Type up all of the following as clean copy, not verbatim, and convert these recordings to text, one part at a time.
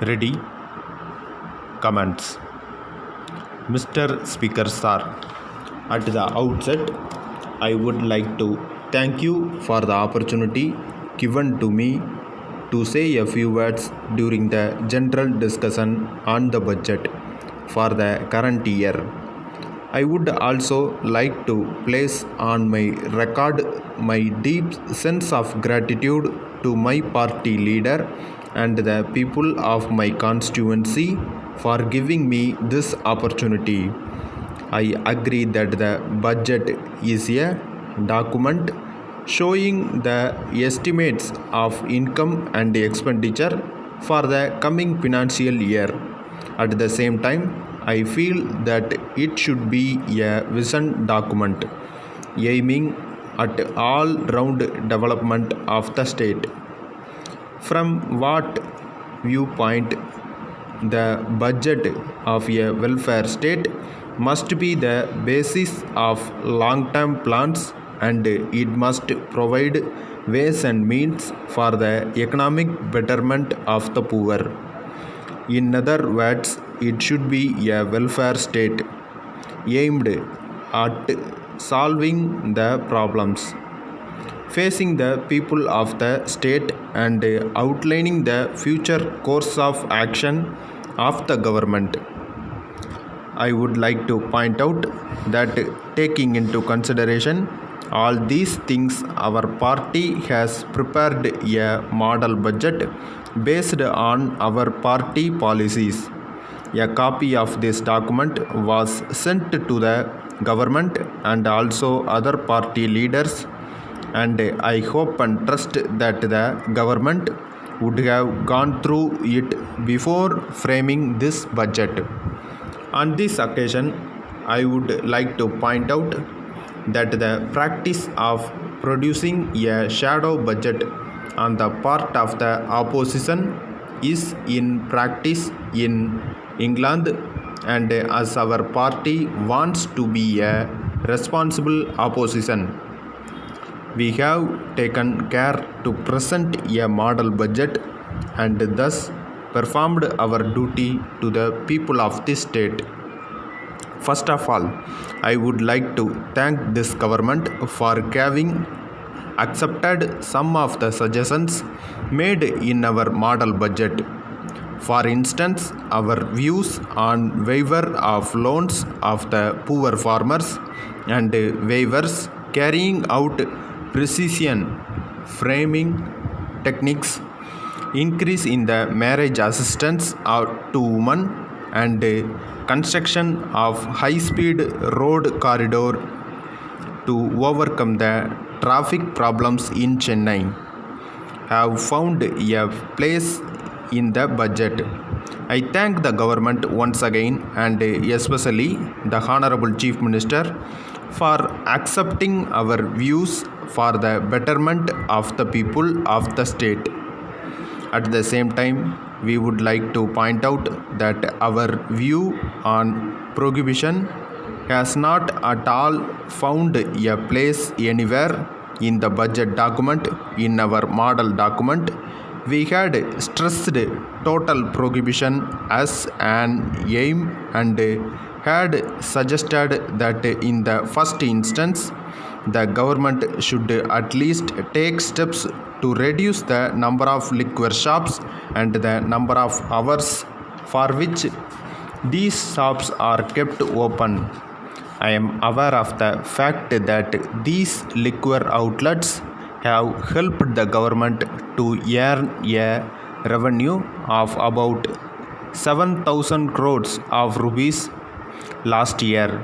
Ready? Comments. Mr. Speaker Sir, at the outset, I would like to thank you for the opportunity given to me to say a few words during the general discussion on the budget for the current year. I would also like to place on my record my deep sense of gratitude to my party leader and the people of my constituency for giving me this opportunity. I agree that the budget is a document showing the estimates of income and expenditure for the coming financial year. At the same time, I feel that it should be a vision document aiming at all round development of the state. From what viewpoint, the budget of a welfare state must be the basis of long term plans and it must provide ways and means for the economic betterment of the poor. In other words, it should be a welfare state aimed at solving the problems facing the people of the state and outlining the future course of action of the government. I would like to point out that taking into consideration all these things, our party has prepared a model budget based on our party policies. A copy of this document was sent to the government and also other party leaders, and I hope and trust that the government would have gone through it before framing this budget. On this occasion, I would like to point out that the practice of producing a shadow budget on the part of the opposition is in practice in England, and as our party wants to be a responsible opposition, we have taken care to present a model budget and thus performed our duty to the people of this state. First of all, I would like to thank this government for having accepted some of the suggestions made in our model budget. For instance, our views on waiver of loans of the poor farmers and waivers carrying out precision framing techniques, increase in the marriage assistance to women, and construction of high-speed road corridor to overcome the traffic problems in Chennai have found a place in the budget. I thank the government once again and especially the Honorable Chief Minister for accepting our views for the betterment of the people of the state. At the same time, we would like to point out that our view on prohibition has not at all found a place anywhere in the budget document. In our model document, we had stressed total prohibition as an aim and had suggested that in the first instance, the government should at least take steps to reduce the number of liquor shops and the number of hours for which these shops are kept open. I am aware of the fact that these liquor outlets have helped the government to earn a revenue of about 7,000 crores of rupees last year,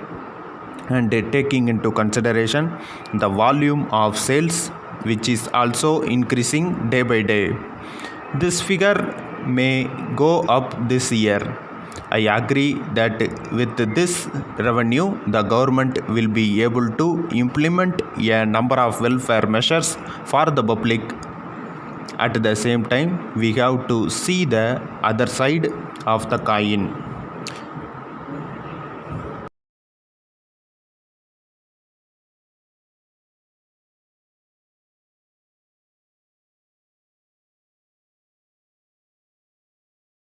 and taking into consideration the volume of sales which is also increasing day by day, this figure may go up this year. I agree that with this revenue, the government will be able to implement a number of welfare measures for the public. At the same time, we have to see the other side of the coin.